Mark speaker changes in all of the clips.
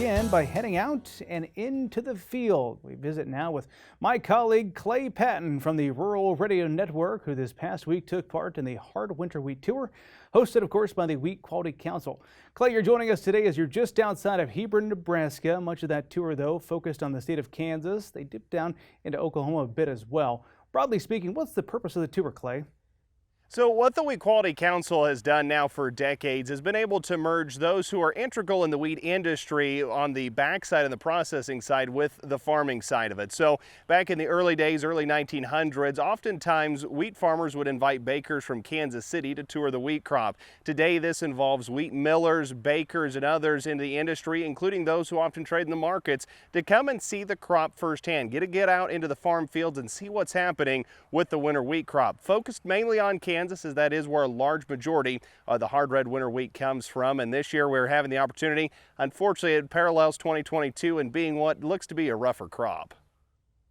Speaker 1: begin by heading out and into the field. We visit now with my colleague Clay Patton from the Rural Radio Network, who this past week took part in the Hard Winter Wheat Tour, hosted, of course, by the Wheat Quality Council. Clay, you're joining us today as you're just outside of Hebron, Nebraska. Much of that tour, though, focused on the state of Kansas. They dipped down into Oklahoma a bit as well. Broadly speaking, what's the purpose of the tour, Clay?
Speaker 2: So what the Wheat Quality Council has done now for decades has been able to merge those who are integral in the wheat industry on the backside and the processing side with the farming side of it. So back in the early days, early 1900s, oftentimes wheat farmers would invite bakers from Kansas City to tour the wheat crop. Today, this involves wheat millers, bakers, and others in the industry, including those who often trade in the markets, to come and see the crop firsthand, get out into the farm fields and see what's happening with the winter wheat crop. Focused mainly on Kansas, as that is where a large majority of the hard red winter wheat comes from. And this year we're having the opportunity, unfortunately it parallels 2022 and being what looks to be a rougher crop.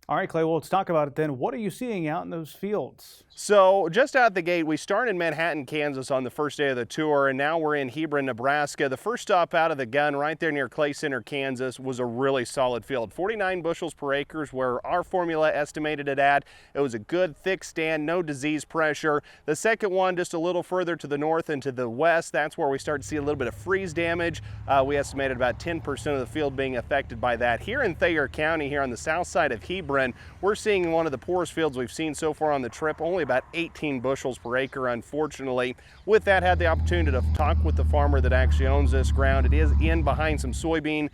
Speaker 1: All right, Clay, well, let's talk about it then. What are you seeing out in those fields?
Speaker 2: So just out the gate, we started in Manhattan, Kansas on the first day of the tour, and now we're in Hebron, Nebraska. The first stop out of the gun right there near Clay Center, Kansas was a really solid field. 49 bushels per acre is where our formula estimated it at. It was a good thick stand, no disease pressure. The second one just a little further to the north and to the west, that's where we start to see a little bit of freeze damage. We estimated about 10% of the field being affected by that. Here in Thayer County, here on the south side of Hebron, we're seeing one of the poorest fields we've seen so far on the trip, only about 18 bushels per acre, unfortunately. With that, had the opportunity to talk with the farmer that actually owns this ground. It is in behind some soybean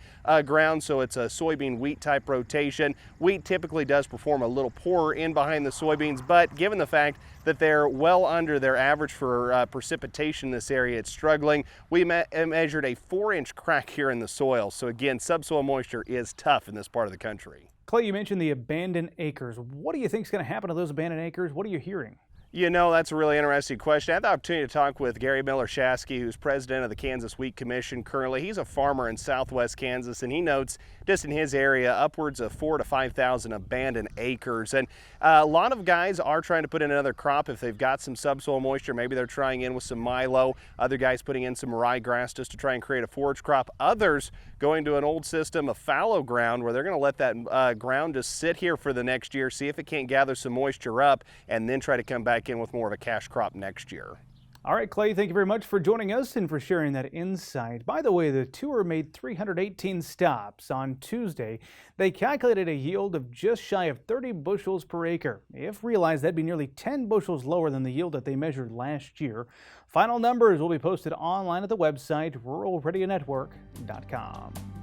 Speaker 2: ground, so it's a soybean wheat type rotation. Wheat typically does perform a little poorer in behind the soybeans, but given the fact that they're well under their average for precipitation in this area, it's struggling. We measured a 4-inch crack here in the soil. So again, subsoil moisture is tough in this part of the country.
Speaker 1: Clay, you mentioned the abandoned acres. What do you think is going to happen to those abandoned acres? What are you hearing?
Speaker 2: You know, that's a really interesting question. I had the opportunity to talk with Gary Miller-Shasky, who's president of the Kansas Wheat Commission currently. He's a farmer in southwest Kansas, and he notes just in his area upwards of 4,000 to 5,000 abandoned acres. And a lot of guys are trying to put in another crop if they've got some subsoil moisture. Maybe they're trying in with some milo. Other guys putting in some ryegrass just to try and create a forage crop. Others going to an old system of fallow ground where they're going to let that ground just sit here for the next year, see if it can't gather some moisture up, and then try to come back in with more of a cash crop next year.
Speaker 1: All right, Clay, thank you very much for joining us and for sharing that insight. By the way, the tour made 318 stops. On Tuesday, they calculated a yield of just shy of 30 bushels per acre. If realized, that'd be nearly 10 bushels lower than the yield that they measured last year. Final numbers will be posted online at the website ruralradionetwork.com.